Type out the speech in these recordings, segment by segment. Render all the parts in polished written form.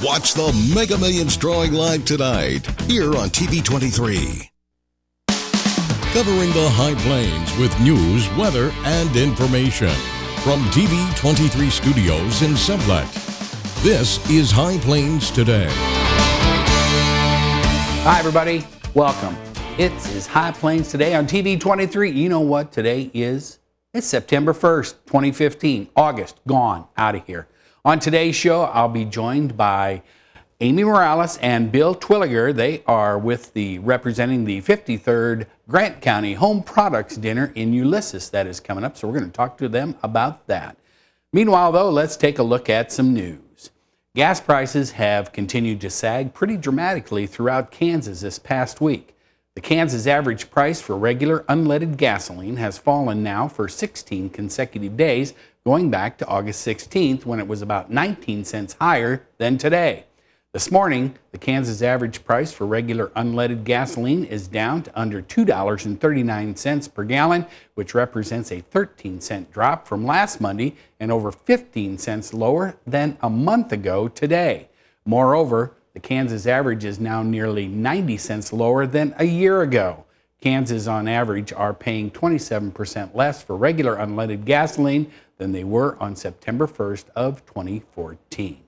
Watch the Mega Millions drawing live tonight here on TV 23. Covering the High Plains with news, weather, and information. From TV 23 Studios in Sublette, this is High Plains Today. Hi, everybody. Welcome. It is High Plains Today on TV 23. You know what today is? It's September 1st, 2015. August, gone, out of here. On today's show, I'll be joined by Amy Morales and Bill Twilleger. They are representing the 53rd Grant County Home Products Dinner in Ulysses that is coming up, so we're going to talk to them about that. Meanwhile, though, let's take a look at some news. Gas prices have continued to sag pretty dramatically throughout Kansas this past week. The Kansas average price for regular unleaded gasoline has fallen now for 16 consecutive days, going back to August 16th when it was about 19 cents higher than today. This morning, the Kansas average price for regular unleaded gasoline is down to under $2.39 per gallon, which represents a 13-cent drop from last Monday and over 15 cents lower than a month ago today. Moreover, the Kansas average is now nearly 90 cents lower than a year ago. Kansas, on average, are paying 27% less for regular unleaded gasoline than they were on September 1st of 2014.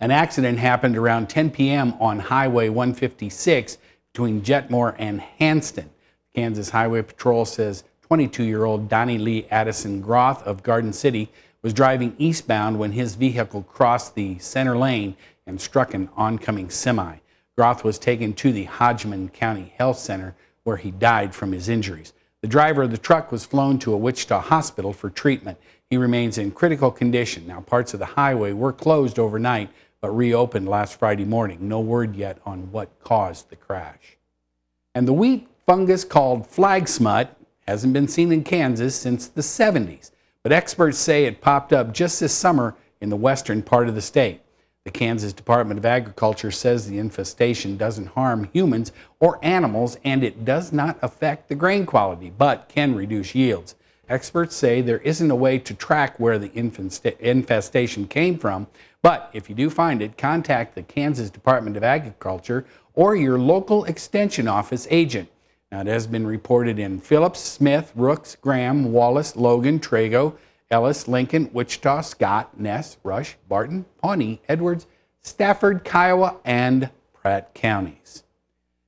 An accident happened around 10 p.m. on Highway 156 between Jetmore and Hanston. Kansas Highway Patrol says 22-year-old Donnie Lee Addison Groth of Garden City was driving eastbound when his vehicle crossed the center lane and struck an oncoming semi. Groth was taken to the Hodgman County Health Center where he died from his injuries. The driver of the truck was flown to a Wichita hospital for treatment. He remains in critical condition. Now, parts of the highway were closed overnight but reopened last Friday morning. No word yet on what caused the crash. And the wheat fungus called flag smut hasn't been seen in Kansas since the 70s, but experts say it popped up just this summer in the western part of the state. The Kansas Department of Agriculture says the infestation doesn't harm humans or animals, and it does not affect the grain quality, but can reduce yields. Experts say there isn't a way to track where the infestation came from, but if you do find it, contact the Kansas Department of Agriculture or your local extension office agent. Now, it has been reported in Phillips, Smith, Rooks, Graham, Wallace, Logan, Trago, Ellis, Lincoln, Wichita, Scott, Ness, Rush, Barton, Pawnee, Edwards, Stafford, Kiowa, and Pratt counties.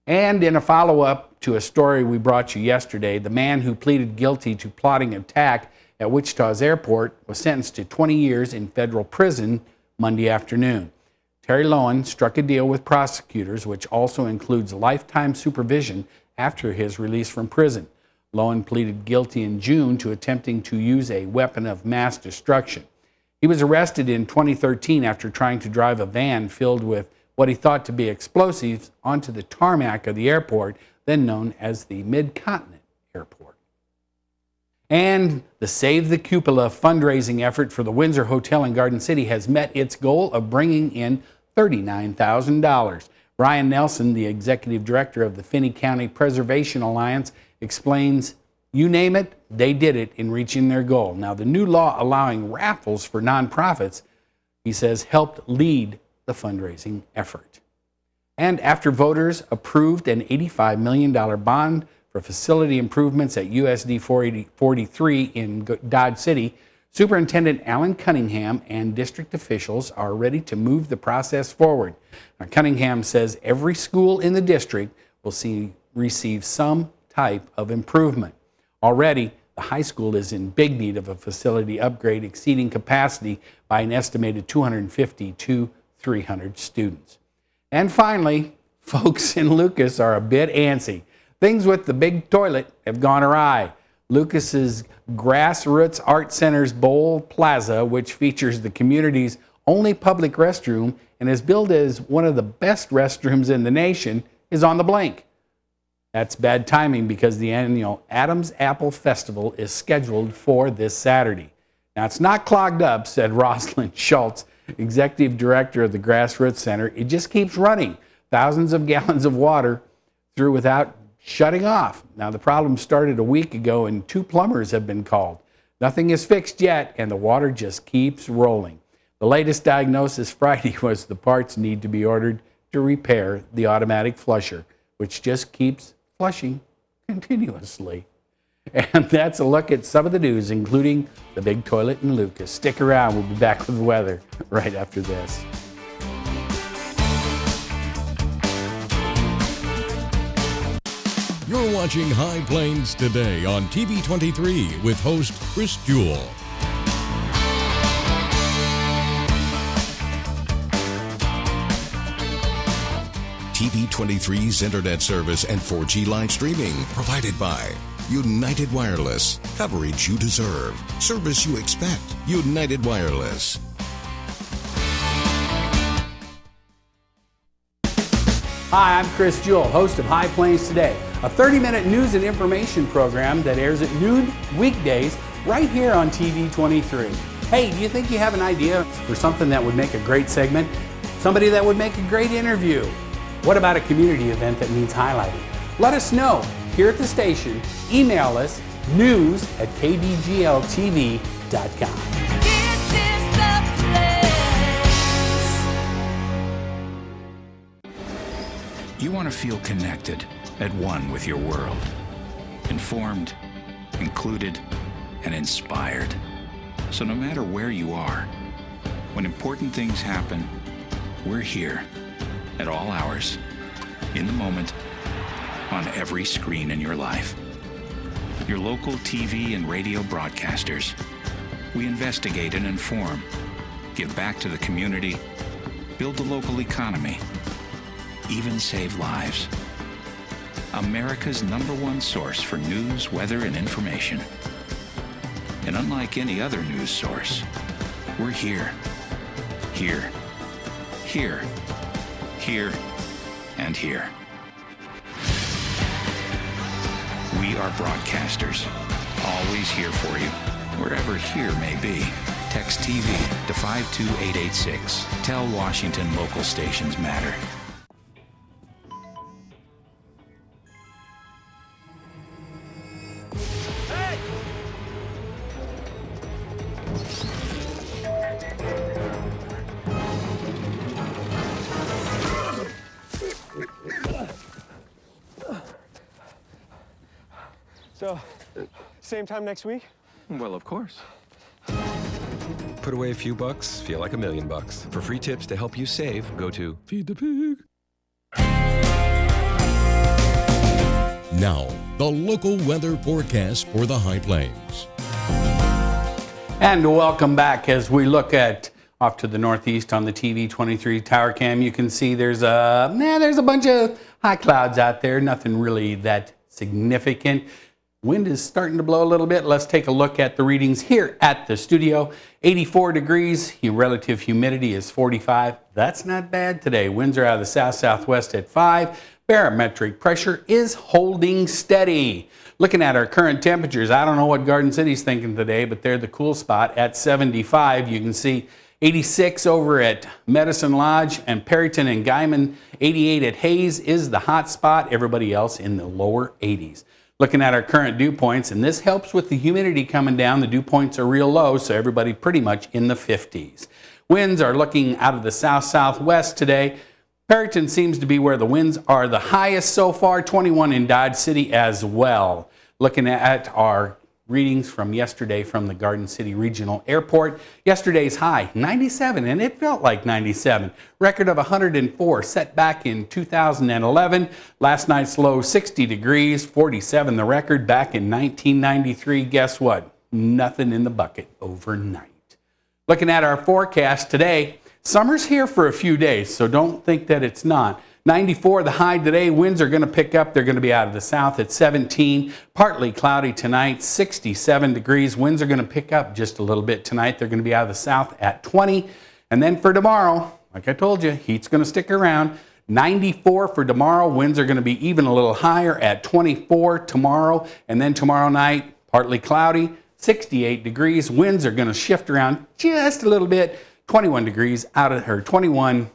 And in a follow-up to a story we brought you yesterday, the man who pleaded guilty to plotting an attack at Wichita's airport was sentenced to 20 years in federal prison Monday afternoon. Terry Lowen struck a deal with prosecutors, which also includes lifetime supervision after his release from prison. Lowen pleaded guilty in June to attempting to use a weapon of mass destruction. He was arrested in 2013 after trying to drive a van filled with what he thought to be explosives onto the tarmac of the airport, then known as the Mid-Continent Airport. And the Save the Cupola fundraising effort for the Windsor Hotel in Garden City has met its goal of bringing in $39,000. Brian Nelson, the executive director of the Finney County Preservation Alliance, explains, you name it, they did it in reaching their goal. Now, the new law allowing raffles for nonprofits, he says, helped lead the fundraising effort. And after voters approved an $85 million bond for facility improvements at USD 43 in Dodge City, Superintendent Alan Cunningham and district officials are ready to move the process forward. Now, Cunningham says every school in the district will receive some type of improvement. Already, the high school is in big need of a facility upgrade exceeding capacity by an estimated 250 to 300 students. And finally, folks in Lucas are a bit antsy. Things with the big toilet have gone awry. Lucas's Grassroots Art Center's Bowl Plaza, which features the community's only public restroom and is billed as one of the best restrooms in the nation, is on the blink. That's bad timing because the annual Adam's Apple Festival is scheduled for this Saturday. Now, it's not clogged up, said Rosalind Schultz, executive director of the Grassroots Center. It just keeps running thousands of gallons of water through without shutting off. Now, the problem started a week ago and 2 plumbers have been called. Nothing is fixed yet, and the water just keeps rolling. The latest diagnosis Friday was the parts need to be ordered to repair the automatic flusher, which just keeps flushing continuously. And that's a look at some of the news, including the big toilet in Lucas. Stick around. We'll be back with the weather right after this. You're watching High Plains Today on TV 23 with host Chris Jewell. TV 23's internet service and 4G live streaming provided by United Wireless. Coverage you deserve. Service you expect. United Wireless. Hi, I'm Chris Jewell, host of High Plains Today, a 30-minute news and information program that airs at noon weekdays right here on TV 23. Hey, do you think you have an idea for something that would make a great segment? Somebody that would make a great interview? What about a community event that needs highlighting? Let us know here at the station. Email us news@kbgltv.com. You want to feel connected, at one with your world. Informed, included, and inspired. So no matter where you are, when important things happen, we're here at all hours, in the moment, on every screen in your life. Your local TV and radio broadcasters. We investigate and inform, give back to the community, build the local economy, even save lives. America's #1 source for news, weather, and information. And unlike any other news source, we're here, here, here, here, and here. We are broadcasters, always here for you, wherever here may be. Text TV to 52886. Tell Washington local stations matter. So, same time next week? Well, of course. Put away a few bucks, feel like $1 million. For free tips to help you save, go to Feed the Pig. Now, the local weather forecast for the High Plains. And welcome back as we look at off to the northeast on the TV 23 tower cam. You can see there's a bunch of high clouds out there, nothing really that significant. Wind is starting to blow a little bit. Let's take a look at the readings here at the studio. 84 degrees, your relative humidity is 45. That's not bad today. Winds are out of the south-southwest at 5. Barometric pressure is holding steady. Looking at our current temperatures, I don't know what Garden City's thinking today, but they're the cool spot at 75. You can see 86 over at Medicine Lodge and Perryton and Guyman. 88 at Hayes is the hot spot. Everybody else in the lower 80s. Looking at our current dew points, and this helps with the humidity coming down. The dew points are real low, so everybody pretty much in the 50s. Winds are looking out of the south-southwest today. Perryton seems to be where the winds are the highest so far, 21 in Dodge City as well. Looking at our readings from yesterday from the Garden City Regional Airport. Yesterday's high, 97, and it felt like 97. Record of 104 set back in 2011. Last night's low, 60 degrees, 47 the record back in 1993. Guess what? Nothing in the bucket overnight. Looking at our forecast today, summer's here for a few days, so don't think that it's not. 94 the high today. Winds are going to pick up. They're going to be out of the south at 17. Partly cloudy tonight, 67 degrees. Winds are going to pick up just a little bit tonight. They're going to be out of the south at 20. And then for tomorrow, like I told you, heat's going to stick around. 94 for tomorrow. Winds are going to be even a little higher at 24 tomorrow. And then tomorrow night, partly cloudy, 68 degrees. Winds are going to shift around just a little bit. 21 degrees out of her 21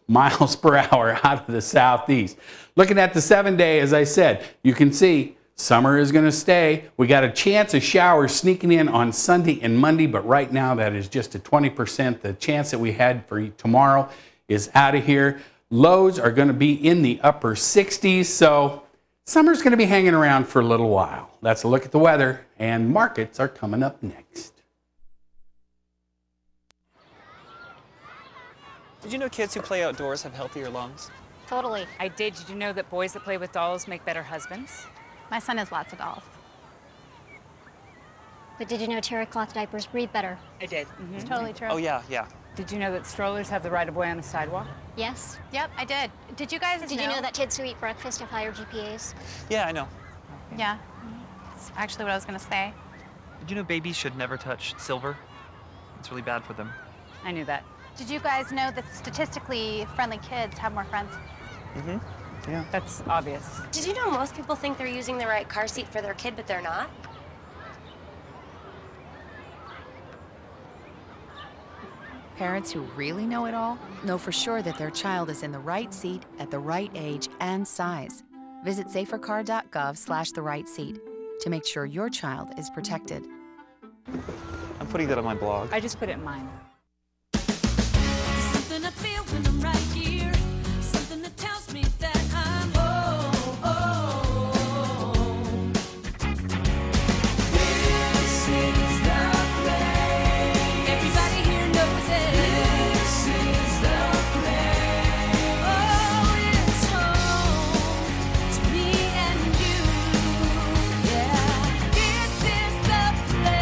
miles per hour out of the southeast. Looking at the 7-day, as I said, you can see Summer is going to stay. We got a chance of showers sneaking in on Sunday and Monday, but right now that is just a 20%. The chance that we had for tomorrow is out of here. Lows are going to be in the upper 60s, so summer's going to be hanging around for a little while. That's a look at the weather, and markets are coming up next. Did you know kids who play outdoors have healthier lungs? Totally. I did. Did you know that boys that play with dolls make better husbands? My son has lots of dolls. But did you know terry cloth diapers breathe better? I did. It's totally true. Oh, yeah, yeah. Did you know that strollers have the right of way on the sidewalk? Yes. Yep, I did. Did you guys Did you know that kids who eat breakfast have higher GPAs? Yeah, I know. Yeah. That's actually what I was going to say. Did you know babies should never touch silver? It's really bad for them. I knew that. Did you guys know that statistically friendly kids have more friends? Mm-hmm. Yeah. That's obvious. Did you know most people think they're using the right car seat for their kid, but they're not? Parents who really know it all know for sure that their child is in the right seat at the right age and size. Visit safercar.gov/the right seat to make sure your child is protected. I'm putting that on my blog. I just put it in mine. Something I feel when I'm right here. Something that tells me that I'm This is the place. Everybody here knows it. This is the place. Oh, it's home to me and you. Yeah, this is the place.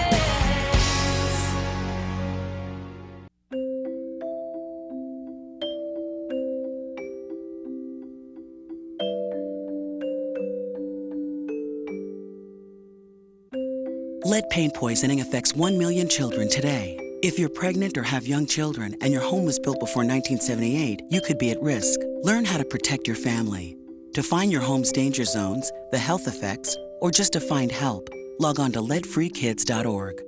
Lead paint poisoning affects 1 million children today. If you're pregnant or have young children and your home was built before 1978, you could be at risk. Learn how to protect your family. To find your home's danger zones, the health effects, or just to find help, log on to leadfreekids.org.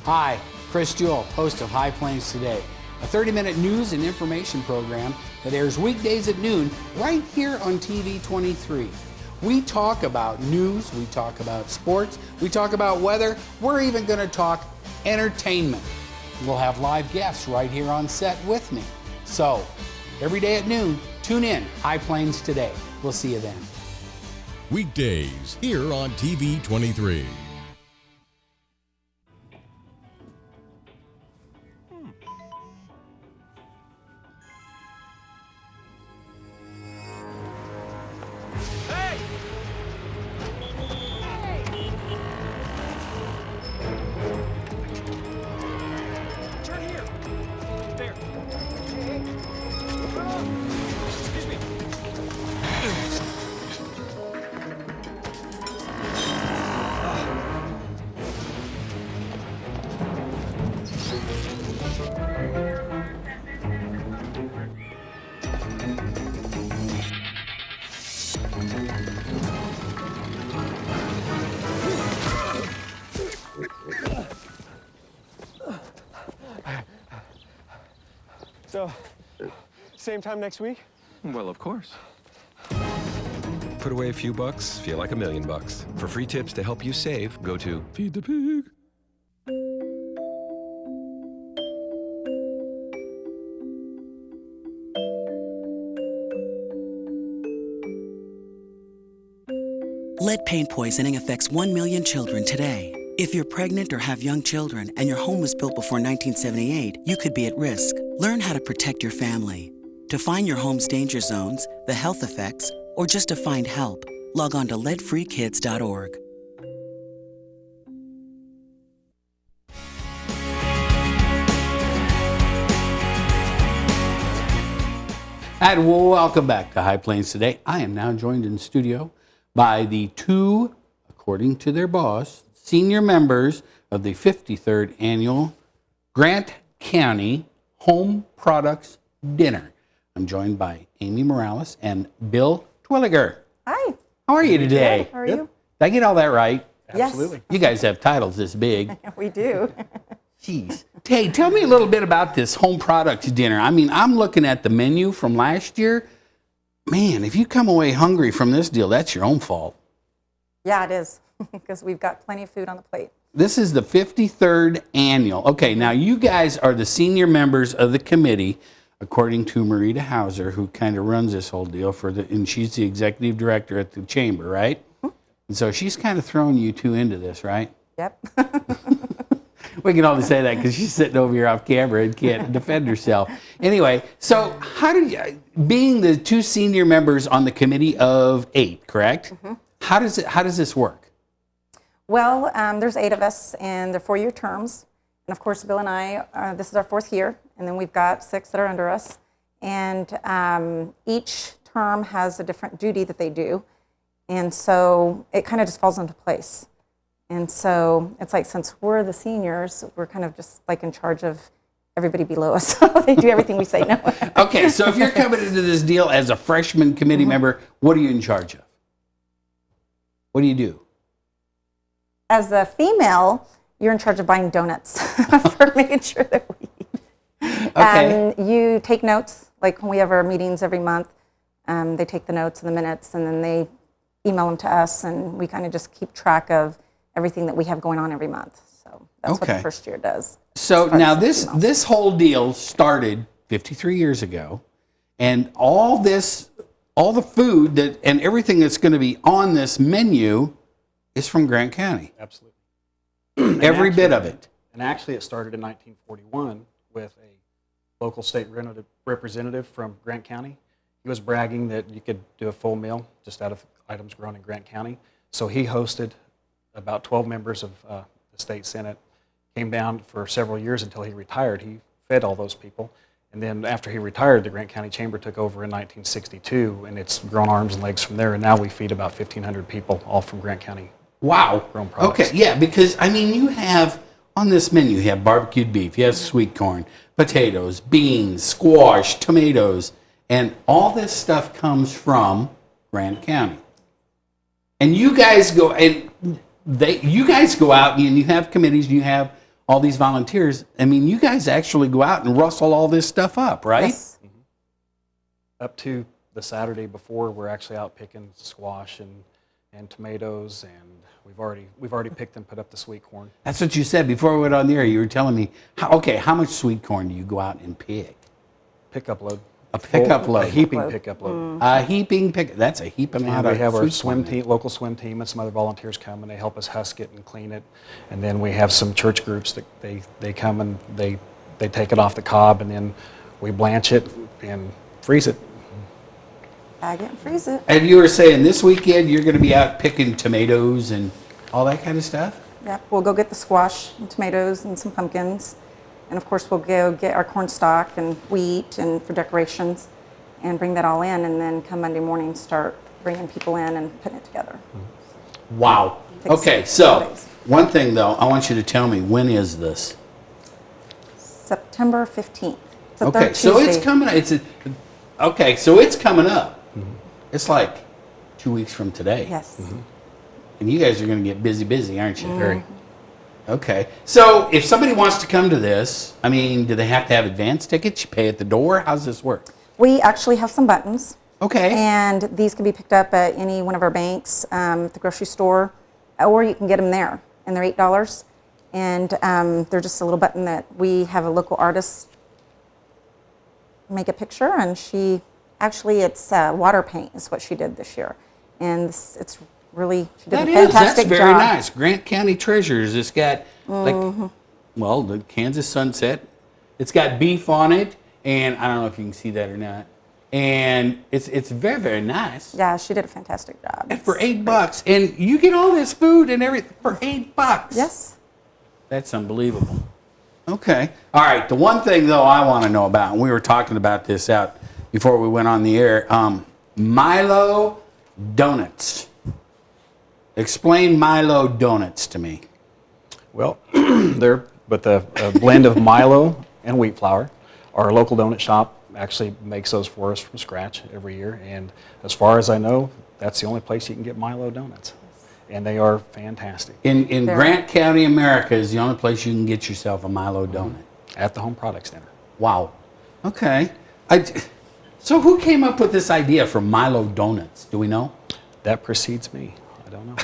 Hi, Chris Jewell, host of High Plains Today, a 30-minute news and information program that airs weekdays at noon right here on TV 23. We talk about news, we talk about sports, we talk about weather, we're even going to talk entertainment. We'll have live guests right here on set with me. So, every day at noon, tune in, High Plains Today. We'll see you then. Weekdays here on TV 23. So, same time next week? Well, of course. Put away a few bucks, feel like $1 million. For free tips to help you save, go to Feed the Pig. Lead paint poisoning affects 1 million children today. If you're pregnant or have young children and your home was built before 1978, you could be at risk. Learn how to protect your family. To find your home's danger zones, the health effects, or just to find help, log on to leadfreekids.org. And welcome back to High Plains Today. I am now joined in studio by the two, according to their boss, senior members of the 53rd Annual Grant County Home Products Dinner. I'm joined by Amy Morales and Bill Twilleger. Hi. How are you today? Good. How are you? Did I get all that right? Absolutely. You guys have titles this big. We do. Jeez. Hey, tell me a little bit about this home products dinner. I mean, I'm looking at the menu from last year. Man, if you come away hungry from this deal, that's your own fault. Yeah, it is, because we've got plenty of food on the plate. This is the 53rd annual. Okay, now you guys are the senior members of the committee, according to Marita Hauser, who kind of runs this whole deal and she's the executive director at the chamber, right? Mm-hmm. And so she's kind of throwing you two into this, right? Yep. We can only say that because she's sitting over here off camera and can't defend herself. Anyway, so how do you, being the two senior members on the committee of 8, correct? Mm-hmm. How does this work? Well, there's 8 of us, and they're 4-year terms. And of course, Bill and I, this is our 4th year, and then we've got 6 that are under us. And each term has a different duty that they do. And so it kind of just falls into place. And so it's like, since we're the seniors, we're kind of just like in charge of everybody below us. So they do everything we say no. Okay, so if you're coming into this deal as a freshman committee member, what are you in charge of? What do you do? As a female, you're in charge of buying donuts for making sure that we eat. Okay. You take notes, like when we have our meetings every month, they take the notes and the minutes, and then they email them to us, and we kind of just keep track of everything that we have going on every month. So that's what the first year does. So now this whole deal started 53 years ago, and all the food and everything that's going to be on this menu is from Grant County. Absolutely. Every bit of it. And actually it started in 1941 with a local state representative from Grant County. He was bragging that you could do a full meal just out of items grown in Grant County. So he hosted about 12 members of the state senate, came down for several years until he retired. He fed all those people. And then after he retired, the Grant County Chamber took over in 1962, and it's grown arms and legs from there. And now we feed about 1,500 people, all from Grant County. Wow. Grown products. Okay, yeah, because, I mean, you have, on this menu, you have barbecued beef, you have sweet corn, potatoes, beans, squash, tomatoes, and all this stuff comes from Grant County. And you guys go, you guys go out and you have committees and you have all these volunteers. I mean, you guys actually go out and rustle all this stuff up, right? Yes. Mm-hmm. Up to the Saturday before, we're actually out picking squash and tomatoes, and we've already picked and put up the sweet corn. That's what you said before we went on the air. You were telling me, how much sweet corn do you go out and pick? Pickup load. A pickup load. A heaping pickup load. A heaping pick. That's a heaping lot of. We have our swim team, local swim team, and some other volunteers come and they help us husk it and clean it. And then we have some church groups that they come and they take it off the cob, and then we blanch it and freeze it. Bag it and freeze it. And you were saying this weekend you're going to be out picking tomatoes and all that kind of stuff? Yeah, we'll go get the squash and tomatoes and some pumpkins. And of course, we'll go get our corn stalk and wheat and for decorations and bring that all in, and then come Monday morning start bringing people in and putting it together. Wow. Okay, so one thing though, I want you to tell me, when is this? September 15th. It's okay, so it's coming. Okay, so it's coming up. Mm-hmm. It's like 2 weeks from today. Yes. Mm-hmm. And you guys are going to get busy, aren't you? Mm-hmm. Very. Okay. So if somebody wants to come to this, I mean, do they have to have advance tickets? You pay at the door? How does this work? We actually have some buttons. Okay. And these can be picked up at any one of our banks, at the grocery store, or you can get them there. And they're $8. And they're just a little button that we have a local artist make a picture, and it's water paint is what she did this year. And it's really, she did That a is, fantastic that's very job. nice. Grant County Treasures. It's got Mhm. well, the Kansas sunset. It's got beef on it, and I don't know if you can see that or not. And it's very, very nice. Yeah, she did a fantastic job. And for $8, and you get all this food and everything for $8. Yes. That's unbelievable. Okay. All right. The one thing though I want to know about, and we were talking about this out before we went on the air, Milo donuts. Explain Milo donuts to me. Well, they're with a blend of Milo and wheat flour. Our local donut shop actually makes those for us from scratch every year, and as far as I know, that's the only place you can get Milo donuts, and they are fantastic. In Grant County, America is the only place you can get yourself a Milo donut. At the Home Products Center. Wow. Okay. So who came up with this idea for Milo donuts? Do we know? That precedes me. I don't know.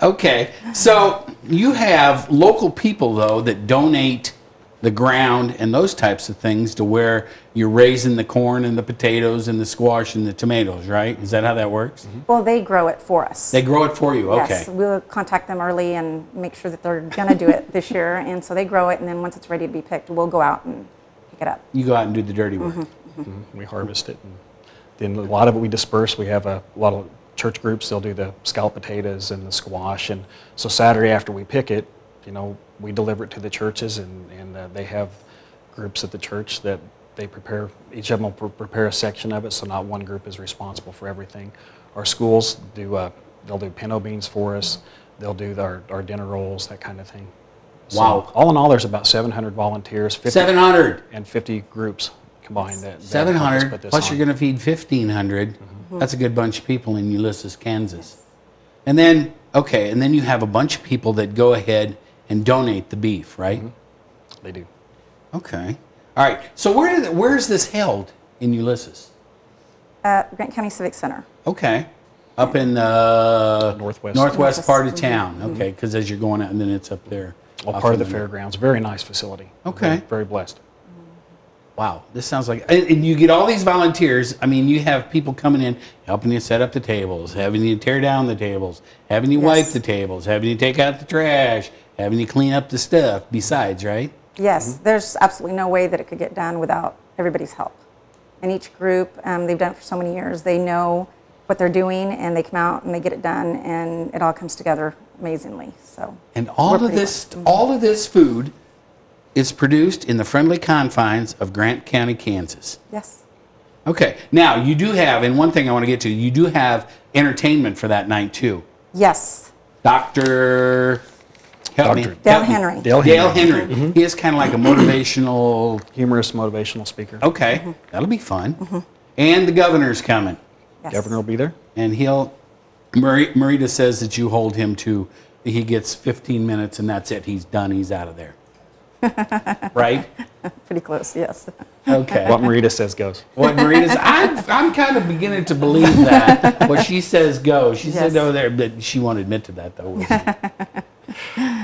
Okay. So you have local people, though, that donate the ground and those types of things to where you're raising the corn and the potatoes and the squash and the tomatoes, right? Is that how that works? Well, they grow it for us. They grow it for you, okay. Yes, we'll contact them early and make sure that they're going to do it this year. And so they grow it, and then once it's ready to be picked, we'll go out and pick it up. You go out and do the dirty work. We harvest it, and then a lot of it we disperse. We have a lot of church groups. They'll do the scalloped potatoes and the squash, and so Saturday after we pick it, you know, we deliver it to the churches, and they have groups at the church that they prepare. Each of them will prepare a section of it, so not one group is responsible for everything. Our schools do. They'll do pinto beans for us. They'll do our dinner rolls, that kind of thing. So Wow. all in all, there's about 700 volunteers. 750 groups combined. That 700, plus you're going to feed 1,500. That's a good bunch of people in Ulysses, Kansas. And then, okay, and then you have a bunch of people that go ahead and donate the beef, right? They do. Okay. All right. So where is this held in Ulysses? At Grant County Civic Center. Okay. Up in the northwest part of town. Mhm. Okay, because as you're going out, and then it's up there. All off part of the in fairgrounds. Very nice facility. Okay. Very, very blessed. Wow, this sounds like, and you get all these volunteers. I mean, you have people coming in, helping you set up the tables, having you tear down the tables, having you wipe the tables, having you take out the trash, having you clean up the stuff besides, right? Yes, there's absolutely no way that it could get done without everybody's help. And each group, they've done it for so many years, they know what they're doing, and they come out and they get it done, and it all comes together amazingly. So. And all of this food is produced in the friendly confines of Grant County, Kansas. Yes. Okay. Now you do have, and one thing I want to get to, you do have entertainment for that night too. Yes. Dr. Help me. Dale Henry. Dale Henry. He is kind of like a motivational, humorous motivational speaker. Okay, that'll be fun. And the governor's coming. Yes. Governor will be there. And Marita says that you hold him to, he gets 15 minutes and that's it. He's done. He's out of there. Right? Pretty close, yes. Okay. What Marita says goes. What Marita says, I'm kind of beginning to believe that. What she says goes. She said over there, but she won't admit to that though.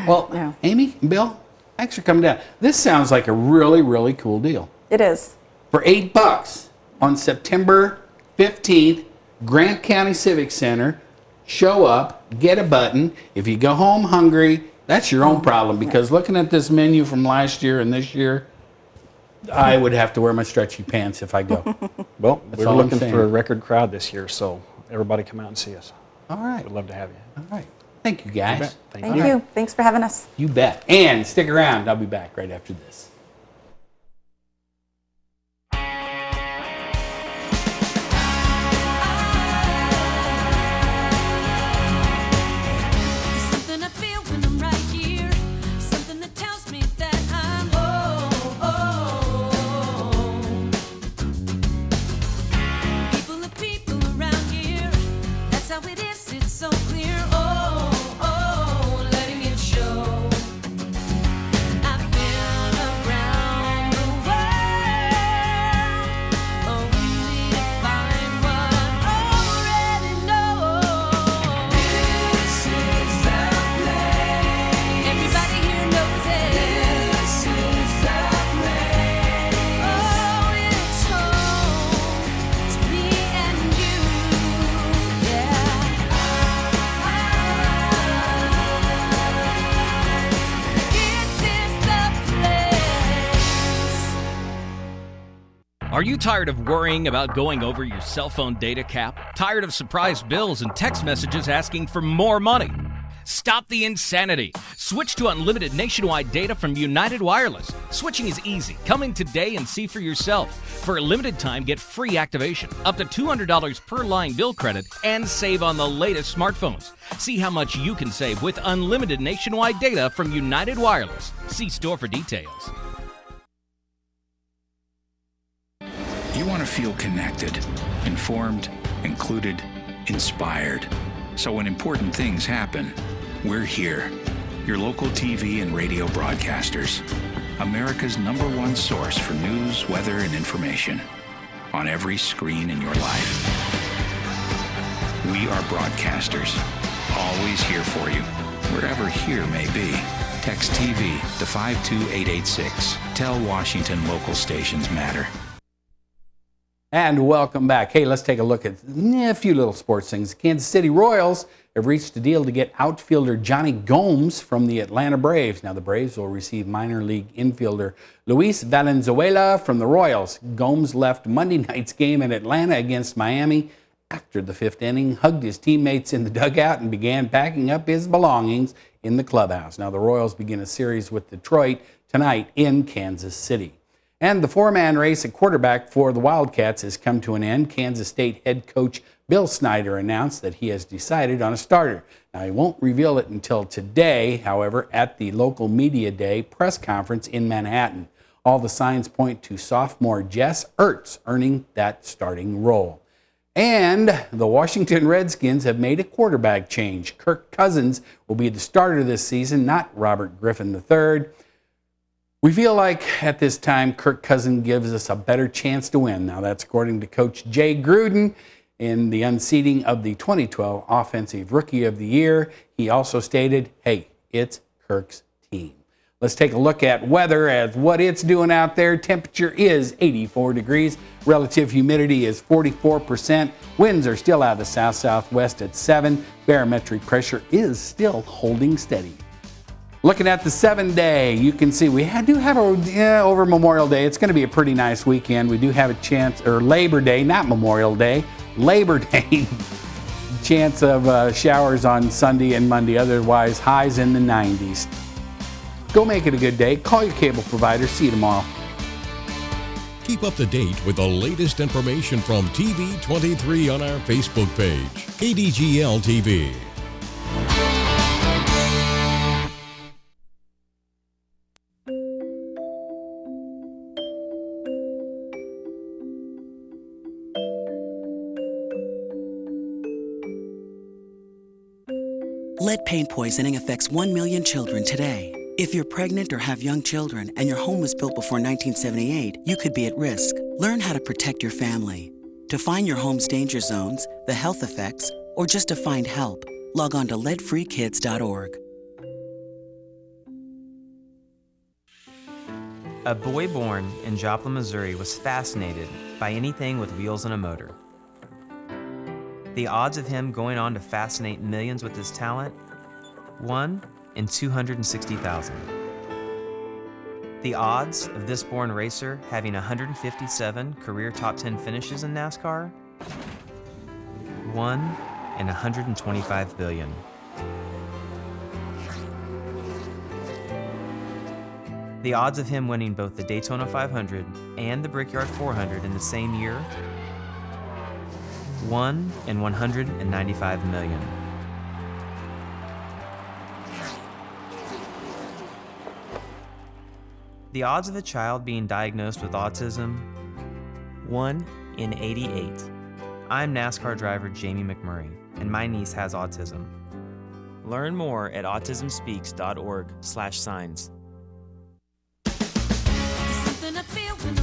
Well, Amy, Bill, thanks for coming down. This sounds like a really, really cool deal. It is. For $8 on September 15th, Grant County Civic Center, show up, get a button. If you go home hungry, that's your own problem, because looking at this menu from last year and this year, I would have to wear my stretchy pants if I go. Well, That's we're all I'm looking saying. for a record crowd this year, so everybody come out and see us. All right. We'd love to have you. All right. Thank you, guys. You bet. Thank you. Thanks for having us. You bet. And stick around. I'll be back right after this. Something I feel when I'm right here. Something that tells me that I'm home. People are people around here. That's how it is. It's so clear. Letting it show. I've been around. Are you tired of worrying about going over your cell phone data cap? Tired of surprise bills and text messages asking for more money? Stop the insanity. Switch to unlimited nationwide data from United Wireless. Switching is easy. Come in today and see for yourself. For a limited time, get free activation, up to $200 per line bill credit, and save on the latest smartphones. See how much you can save with unlimited nationwide data from United Wireless. See store for details. You want to feel connected, informed, included, inspired. So when important things happen, we're here. Your local TV and radio broadcasters. America's #1 source for news, weather, and information. On every screen in your life. We are broadcasters. Always here for you. Wherever here may be. Text TV to 52886. Tell Washington local stations matter. And welcome back. Hey, let's take a look at a few little sports things. The Kansas City Royals have reached a deal to get outfielder Johnny Gomes from the Atlanta Braves. Now, the Braves will receive minor league infielder Luis Valenzuela from the Royals. Gomes left Monday night's game in Atlanta against Miami after the 5th inning, hugged his teammates in the dugout, and began packing up his belongings in the clubhouse. Now, the Royals begin a series with Detroit tonight in Kansas City. And the 4-man race at quarterback for the Wildcats has come to an end. Kansas State head coach Bill Snyder announced that he has decided on a starter. Now, he won't reveal it until today, however, at the local media day press conference in Manhattan. All the signs point to sophomore Jess Ertz earning that starting role. And the Washington Redskins have made a quarterback change. Kirk Cousins will be the starter this season, not Robert Griffin III. We feel like at this time, Kirk Cousins gives us a better chance to win. Now, that's according to Coach Jay Gruden in the unseating of the 2012 Offensive Rookie of the Year. He also stated, hey, it's Kirk's team. Let's take a look at weather as what it's doing out there. Temperature is 84 degrees. Relative humidity is 44%. Winds are still out of the south-southwest at 7. Barometric pressure is still holding steady. Looking at the 7-day, you can see we do have over Memorial Day. It's going to be a pretty nice weekend. We do have a chance, or Labor Day, not Memorial Day, Labor Day, chance of showers on Sunday and Monday. Otherwise, highs in the 90s. Go make it a good day. Call your cable provider. See you tomorrow. Keep up to date with the latest information from TV23 on our Facebook page, KDGL TV. Lead paint poisoning affects 1 million children today. If you're pregnant or have young children and your home was built before 1978, you could be at risk. Learn how to protect your family. To find your home's danger zones, the health effects, or just to find help, log on to leadfreekids.org. A boy born in Joplin, Missouri was fascinated by anything with wheels and a motor. The odds of him going on to fascinate millions with his talent? 1 in 260,000. The odds of this born racer having 157 career top 10 finishes in NASCAR? 1 in 125 billion. The odds of him winning both the Daytona 500 and the Brickyard 400 in the same year? 1 in 195 million. The odds of a child being diagnosed with autism? 1 in 88. I'm NASCAR driver Jamie McMurray, and my niece has autism. Learn more at autismspeaks.org/signs. Something I feel when